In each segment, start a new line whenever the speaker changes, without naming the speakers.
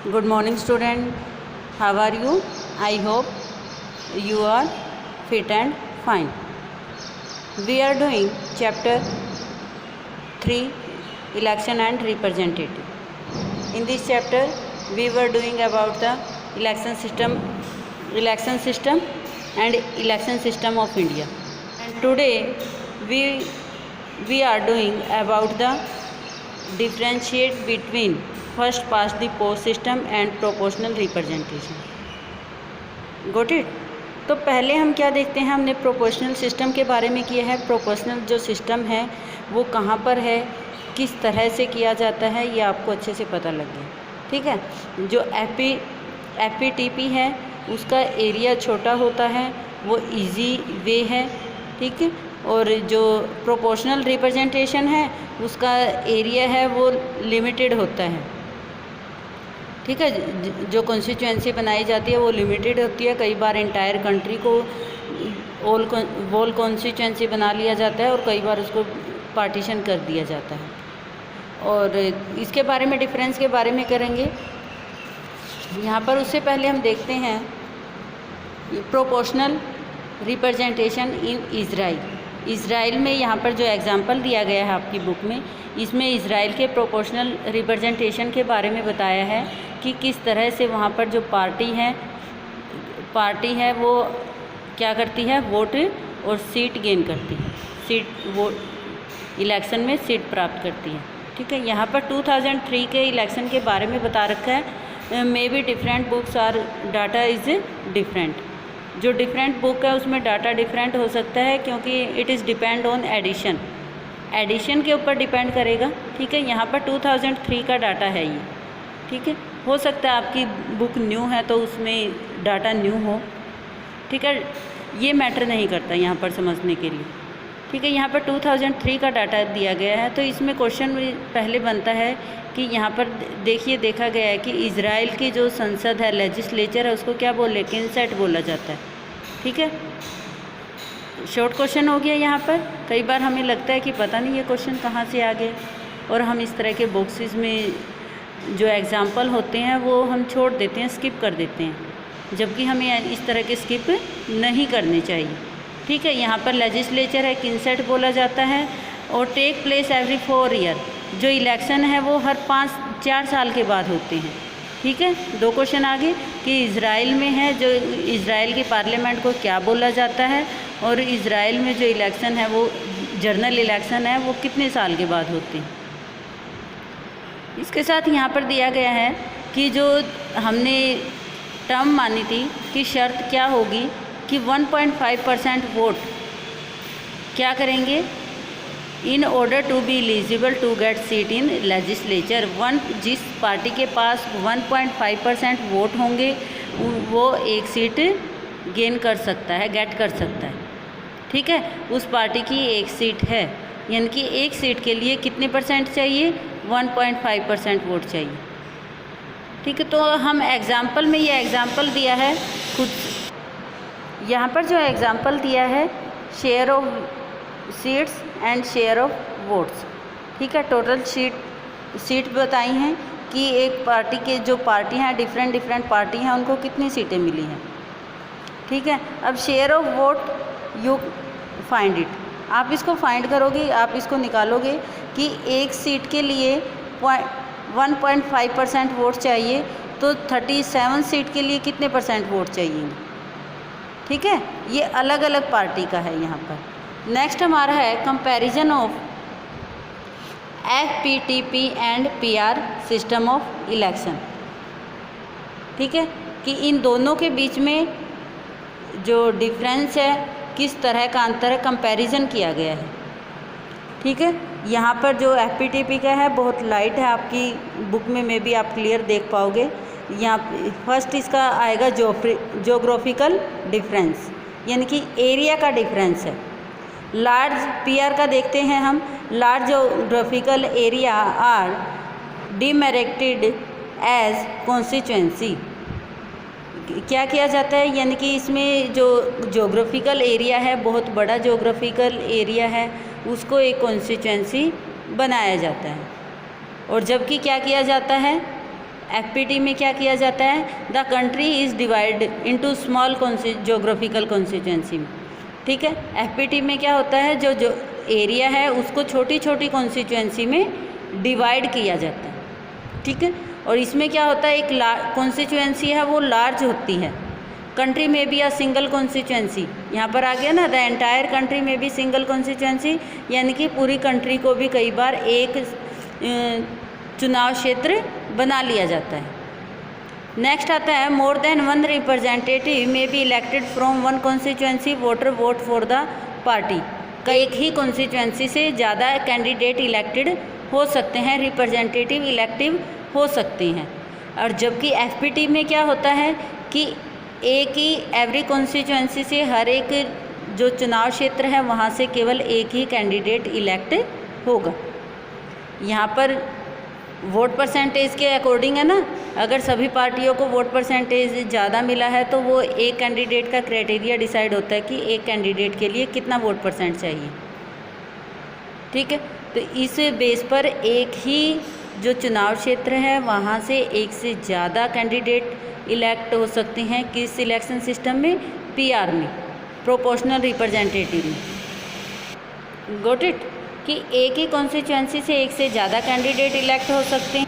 Good morning student. How are you? I hope you are fit and fine. We are doing chapter 3 election and representative. In this chapter we were doing about the election system and election system of India. And today we are doing about the differentiate between first pass the post system and proportional representation. Got it. तो पहले हम क्या देखते हैं, हमने proportional system के बारे में किया है. प्रोपोर्शनल जो सिस्टम है वो कहाँ पर है, किस तरह से किया जाता है, ये आपको अच्छे से पता लग गया. ठीक है. जो एपीटीपी है उसका एरिया छोटा होता है, वो इजी वे है. ठीक है. और जो प्रोपोर्शनल रिप्रेजेंटेशन है उसका एरिया है वो लिमिटेड होता है. ठीक है. जो कॉन्स्टिट्यूएंसी बनाई जाती है वो लिमिटेड होती है. कई बार इंटायर कंट्री को होल कॉन्स्टिट्यूएंसी बना लिया जाता है और कई बार उसको पार्टीशन कर दिया जाता है. और इसके बारे में डिफरेंस के बारे में करेंगे यहाँ पर. उससे पहले हम देखते हैं प्रोपोर्शनल रिप्रेजेंटेशन इन इज़राइल में. यहाँ पर जो एग्जांपल दिया गया है आपकी बुक में, इसमें इज़राइल के प्रोपोर्शनल रिप्रेजेंटेशन के बारे में बताया है कि किस तरह से वहाँ पर जो पार्टी है वो क्या करती है, वोट और सीट गेन करती है. इलेक्शन में सीट प्राप्त करती है. ठीक है. यहाँ पर 2003 के इलेक्शन के बारे में बता रखा है. May be different books are data is different. जो डिफरेंट बुक है उसमें डाटा डिफरेंट हो सकता है क्योंकि it is depend on edition के ऊपर डिपेंड करेगा. ठीक है. यहाँ पर 2003 का डाटा है ये. ठीक है. हो सकता है आपकी बुक न्यू है तो उसमें डाटा न्यू हो. ठीक है. ये मैटर नहीं करता यहाँ पर समझने के लिए. ठीक है. यहाँ पर 2003 का डाटा दिया गया है. तो इसमें क्वेश्चन पहले बनता है कि यहाँ पर देखिए देखा गया है कि इज़राइल की जो संसद है, लेजिस्लेचर है, उसको क्या बोले, किनेसेट बोला जाता है. ठीक है. शॉर्ट क्वेश्चन हो गया यहाँ पर. कई बार हमें लगता है कि पता नहीं ये क्वेश्चन कहाँ से आ गया और हम इस तरह के बॉक्सेस में जो एग्जाम्पल होते हैं वो हम छोड़ देते हैं, स्किप कर देते हैं, जबकि हमें इस तरह के स्किप नहीं करने चाहिए. ठीक है. यहाँ पर लेजिस्लेचर है, किनेसेट बोला जाता है और टेक प्लेस एवरी 4 ईयर. जो इलेक्शन है वो हर 4 साल के बाद होते हैं. ठीक है. 2 क्वेश्चन आगे कि इज़राइल में है जो इज़राइल की पार्लियामेंट को क्या बोला जाता है और इज़राइल में जो इलेक्शन है वो जनरल इलेक्शन है वो कितने साल के बाद होते हैं. इसके साथ यहाँ पर दिया गया है कि जो हमने टर्म मानी थी कि शर्त क्या होगी कि 1.5% वोट क्या करेंगे in order to be eligible to get seat in legislature. जिस पार्टी के पास 1.5% वोट होंगे वो एक सीट गेन कर सकता है, गेट कर सकता है. ठीक है. उस पार्टी की एक सीट है, यानी कि एक सीट के लिए कितने परसेंट चाहिए, 1.5% वोट चाहिए. ठीक है. तो हम एग्जाम्पल में ये एग्जाम्पल दिया है खुद. यहाँ पर जो एग्जाम्पल दिया है share of seats and share of votes. ठीक है. टोटल सीट बताई हैं कि एक पार्टी के जो पार्टी हैं, डिफरेंट पार्टी हैं, उनको कितनी सीटें मिली हैं. ठीक है. अब share of vote you find it. आप इसको फाइंड करोगे, आप इसको निकालोगे कि एक सीट के लिए 1.5% वोट चाहिए तो 37 सीट के लिए कितने परसेंट वोट चाहिए. ठीक है. ये अलग अलग पार्टी का है यहाँ पर. नेक्स्ट हमारा है comparison of FPTP and PR system of election. ठीक है. कि इन दोनों के बीच में जो डिफरेंस है, किस तरह का अंतर है, कंपैरिजन किया गया है. ठीक है. यहाँ पर जो एफपीटीपी का है बहुत लाइट है, आपकी बुक में भी आप क्लियर देख पाओगे. यहाँ फर्स्ट इसका आएगा जोग्राफिकल डिफरेंस, यानी कि एरिया का डिफरेंस है. लार्ज पीआर का देखते हैं हम. Large geographical area are demerited as constituency. क्या किया जाता है, यानी कि इसमें जो जोग्राफिकल एरिया है, बहुत बड़ा जोग्राफिकल एरिया है, उसको एक कॉन्स्टिट्यूएंसी बनाया जाता है. और जबकि क्या किया जाता है, FPT में क्या किया जाता है, the country is divide into small geographical constituency में, ठीक है। FPT में क्या होता है, जो एरिया है उसको छोटी छोटी कॉन्स्टिट्यूंसी में डिवाइड किया जाता है, ठीक है। और इसमें क्या होता है, एक कॉन्स्टिट्यूंसी है वो लार्ज होती है। कंट्री में भी अ सिंगल कॉन्स्टिट्यूंसी, यहाँ पर आ गया ना, द एंटायर कंट्री में भी सिंगल कॉन्स्टिट्यूंसी, यानी कि पूरी कंट्री को भी कई बार एक चुनाव क्षेत्र बना लिया जाता है। नेक्स्ट आता है, मोर देन वन रिप्रेजेंटेटिव में be elected from one constituency, voter vote for the party. एक ही कॉन्स्टिट्यूंसी से ज़्यादा कैंडिडेट इलेक्टेड हो सकते हैं, रिप्रेजेंटेटिव इलेक्टिव हो सकते हैं। और जबकि FPT में क्या होता है कि एक ही एवरी कॉन्स्टिट्यूंसी से हर एक जो चुनाव क्षेत्र है वहाँ से केवल एक ही कैंडिडेट इलेक्ट होगा। यहाँ पर वोट परसेंटेज के अकॉर्डिंग है ना, अगर सभी पार्टियों को वोट परसेंटेज ज़्यादा मिला है तो वो एक कैंडिडेट का क्राइटेरिया डिसाइड होता है कि एक कैंडिडेट के लिए कितना वोट परसेंट चाहिए, ठीक है। तो इस बेस पर एक ही जो चुनाव क्षेत्र है वहाँ से एक से ज़्यादा कैंडिडेट इलेक्ट हो सकते हैं, किस इलेक्शन सिस्टम में, PR में, प्रोपोर्शनल रिप्रेजेंटेटिव में। गॉट इट, कि एक ही कॉन्स्टिट्यूंसी से एक से ज़्यादा कैंडिडेट इलेक्ट हो सकते हैं।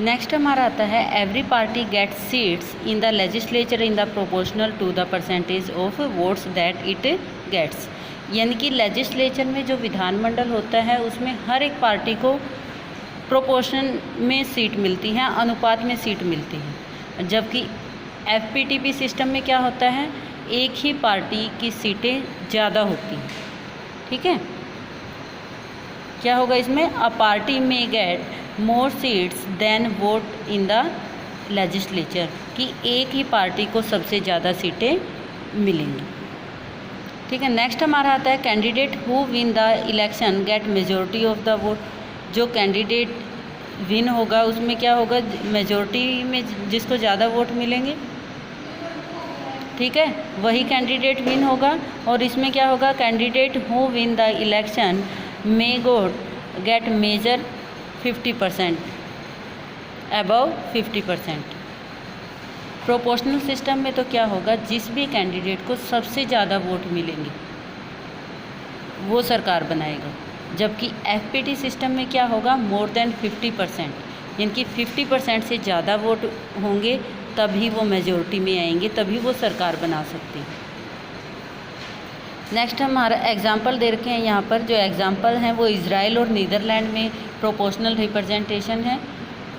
नेक्स्ट हमारा आता है, every party gets seats in the legislature in the proportional to the percentage of votes that it gets, यानी कि लेजिस्लेचर में जो विधानमंडल होता है उसमें हर एक पार्टी को प्रोपोर्शन में सीट मिलती हैं, अनुपात में सीट मिलती है। जबकि FPTP सिस्टम में क्या होता है, एक ही पार्टी की सीटें ज़्यादा होती हैं, ठीक है। क्या होगा इसमें, a party may get more seats than vote in the legislature, कि एक ही पार्टी को सबसे ज़्यादा सीटें मिलेंगी, ठीक है। नेक्स्ट हमारा आता है, candidate who win the election get majority of the vote. जो कैंडिडेट विन होगा उसमें क्या होगा, मेजॉरिटी में जिसको ज़्यादा वोट मिलेंगे, ठीक है, वही कैंडिडेट विन होगा। और इसमें क्या होगा, candidate who win the election may get major 50%, above 50%। Proportional system में तो क्या होगा, जिस भी कैंडिडेट को सबसे ज़्यादा वोट मिलेंगे वो सरकार बनाएगा। जबकि FPT सिस्टम में क्या होगा, मोर देन 50%, यानी कि 50% से ज़्यादा वोट होंगे तभी वो मेजॉरिटी में आएंगे, तभी वो सरकार बना सकती है। नेक्स्ट हमारा एग्जांपल दे रखे हैं यहाँ पर, जो एग्जांपल हैं वो इज़राइल और नीदरलैंड में प्रोपोर्शनल रिप्रेजेंटेशन है,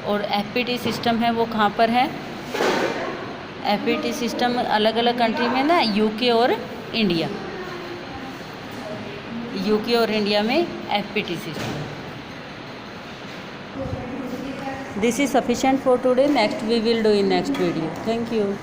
और FPT सिस्टम है वो कहाँ पर है, FPT सिस्टम अलग अलग कंट्री में ना, UK और इंडिया, UK और इंडिया में FPT सिस्टम। This is sufficient for today, next we will do in next video. Thank you.